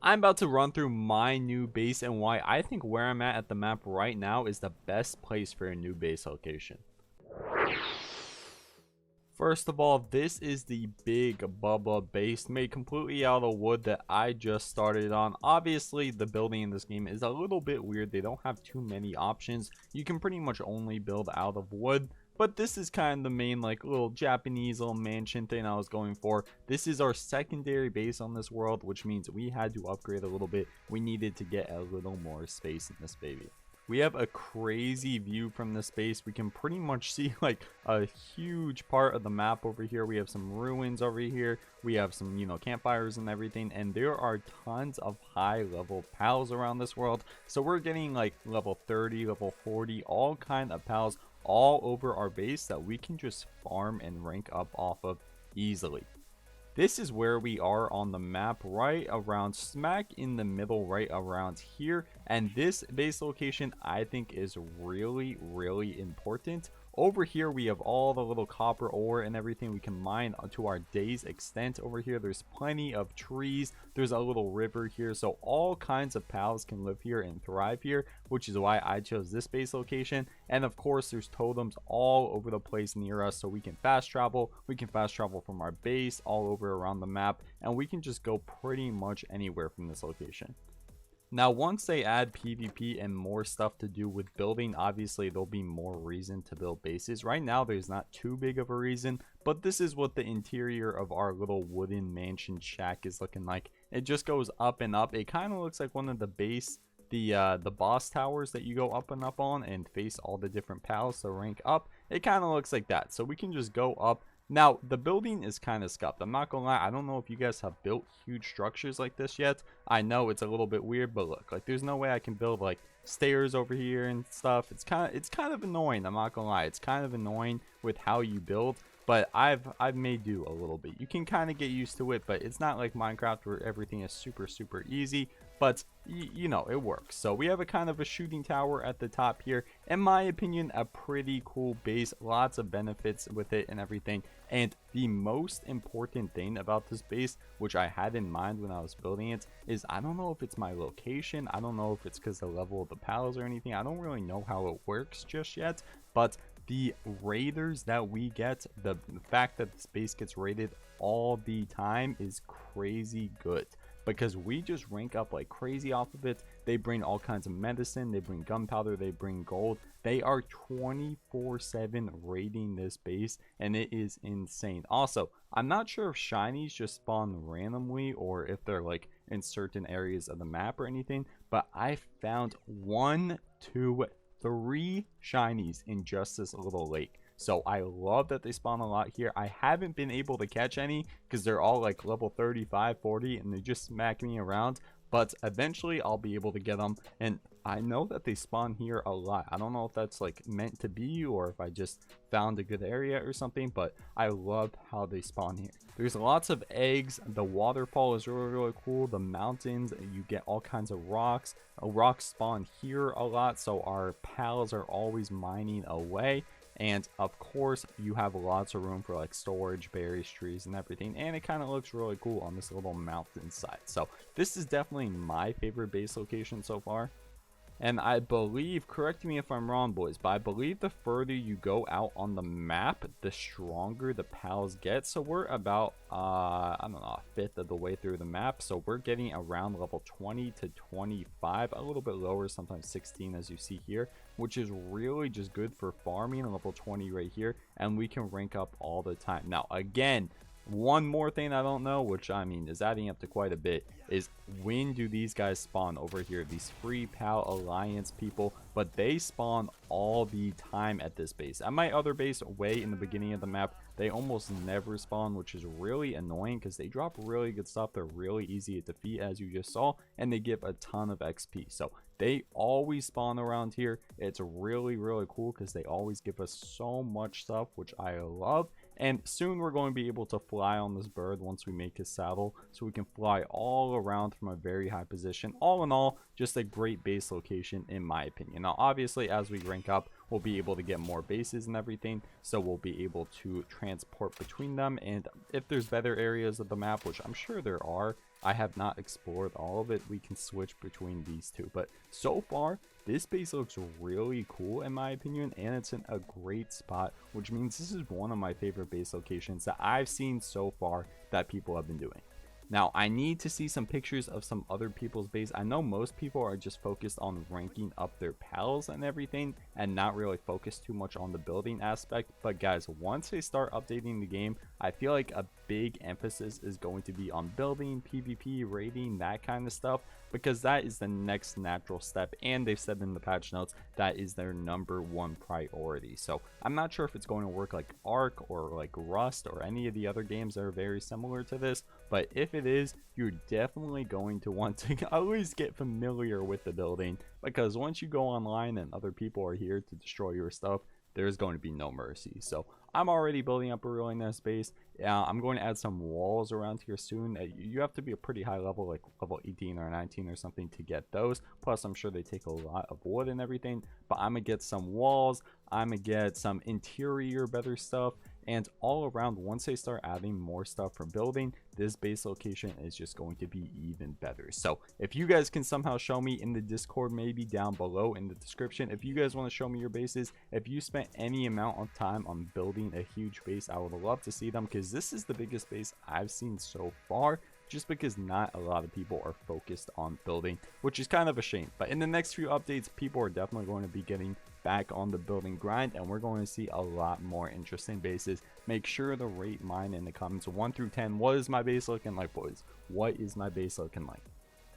I'm about to run through my new base and why I think where I'm at the map right now is the best place for a new base location. First of all, this is the big Bubba base made completely out of wood that I just started on. Obviously, the building in this game is a little bit weird. They don't have too many options. You can pretty much only build out of wood. But this is kind of the main like little Japanese little mansion thing I was going for. This is our secondary base on this world, which means we had to upgrade a little bit. We needed to get a little more space in this baby. We have a crazy view from this base. We can pretty much see like a huge part of the map over here. We have some ruins over here. We have some, campfires and everything. And there are tons of high level pals around this world. So we're getting like level 30, level 40, all kind of pals all over our base that we can just farm and rank up off of easily. This is where we are on the map, right around smack in the middle, right around here. And this base location I think is really, really important. Over here we have all the little copper ore and everything we can mine to our day's extent. Over here there's plenty of trees, there's a little river here, so all kinds of pals can live here and thrive here, which is why I chose this base location. And of course there's totems all over the place near us, so we can fast travel. We can fast travel from our base all over around the map, and we can just go pretty much anywhere from this location. Now, once they add PvP and more stuff to do with building, obviously there'll be more reason to build bases. Right now, there's not too big of a reason, but this is what the interior of our little wooden mansion shack is looking like. It just goes up and up. It kind of looks like one of the the boss towers that you go up and up on and face all the different pals to rank up. It kind of looks like that. So we can just go up. Now, the building is kind of scuffed. I'm not gonna lie, I don't know if you guys have built huge structures like this yet. I know it's a little bit weird, but look, like there's no way I can build like stairs over here and stuff. It's kind of annoying, I'm not gonna lie. It's kind of annoying with how you build, but I've made do a little bit. You can kind of get used to it, but it's not like Minecraft where everything is super easy. But you know, it works. So we have a kind of a shooting tower at the top here. In my opinion, a pretty cool base, lots of benefits with it and everything. And the most important thing about this base, which I had in mind when I was building it, is I don't know if it's my location. I don't know if it's because the level of the pals or anything. I don't really know how it works just yet, but the raiders that we get, the fact that this base gets raided all the time is crazy good, because we just rank up like crazy off of it. They bring all kinds of medicine, they bring gunpowder, they bring gold. They are 24/7 raiding this base, and it is insane. Also, I'm not sure if shinies just spawn randomly or if they're like in certain areas of the map or anything, but I found 1, 2, 3 shinies in just this little lake. So I love that they spawn a lot here. I haven't been able to catch any because they're all like level 35, 40, and they just smack me around. But eventually I'll be able to get them. And I know that they spawn here a lot. I don't know if that's like meant to be or if I just found a good area or something, but I love how they spawn here. There's lots of eggs. The waterfall is really cool. The mountains, you get all kinds of rocks. Rocks spawn here a lot, so our pals are always mining away. And of course you have lots of room for like storage, berries, trees, and everything, and it kind of looks really cool on this little mountainside. So this is definitely my favorite base location so far. And I believe, correct me if I'm wrong, boys, but I believe the further you go out on the map, the stronger the pals get. So we're about, I don't know, a fifth of the way through the map. So we're getting around level 20 to 25, a little bit lower, sometimes 16 as you see here, which is really just good for farming. Level 20 right here, and we can rank up all the time. Now, again, one more thing I don't know, which I mean is adding up to quite a bit, is when do these guys spawn over here, these Free Pal Alliance people. But they spawn all the time at this base. At my other base way in the beginning of the map, they almost never spawn, which is really annoying because they drop really good stuff. They're really easy to defeat, as you just saw, and they give a ton of XP. So they always spawn around here. It's really cool because they always give us so much stuff, which I love. And soon we're going to be able to fly on this bird once we make his saddle, so we can fly all around from a very high position. All in all, just a great base location in my opinion. Now obviously as we rank up, we'll be able to get more bases and everything, so we'll be able to transport between them. And if there's better areas of the map, which I'm sure there are, I have not explored all of it. We can switch between these two, but so far this base looks really cool in my opinion, and it's in a great spot, which means this is one of my favorite base locations that I've seen so far that people have been doing. Now, I need to see some pictures of some other people's base. I know most people are just focused on ranking up their pals and everything and not really focused too much on the building aspect. But guys, once they start updating the game, I feel like a big emphasis is going to be on building, PvP, raiding, that kind of stuff, because that is the next natural step, and they've said in the patch notes that is their #1 priority. So I'm not sure if it's going to work like Ark or like Rust or any of the other games that are very similar to this, but if it is, you're definitely going to want to always get familiar with the building, because once you go online and other people are here to destroy your stuff, there's going to be no mercy. So I'm already building up a really nice base. I'm going to add some walls around here soon. You have to be a pretty high level, like level 18 or 19 or something, to get those. Plus, I'm sure they take a lot of wood and everything. But I'm going to get some walls. I'm going to get some interior better stuff. And all around, once they start adding more stuff for building, this base location is just going to be even better. So if you guys can somehow show me in the Discord, maybe down below in the description, if you guys want to show me your bases, if you spent any amount of time on building a huge base, I would love to see them, because this is the biggest base I've seen so far, just because not a lot of people are focused on building, which is kind of a shame. But in the next few updates, people are definitely going to be getting back on the building grind, and we're going to see a lot more interesting bases. Make sure to rate mine in the comments 1 through 10. What is my base looking like, boys? What is my base looking like?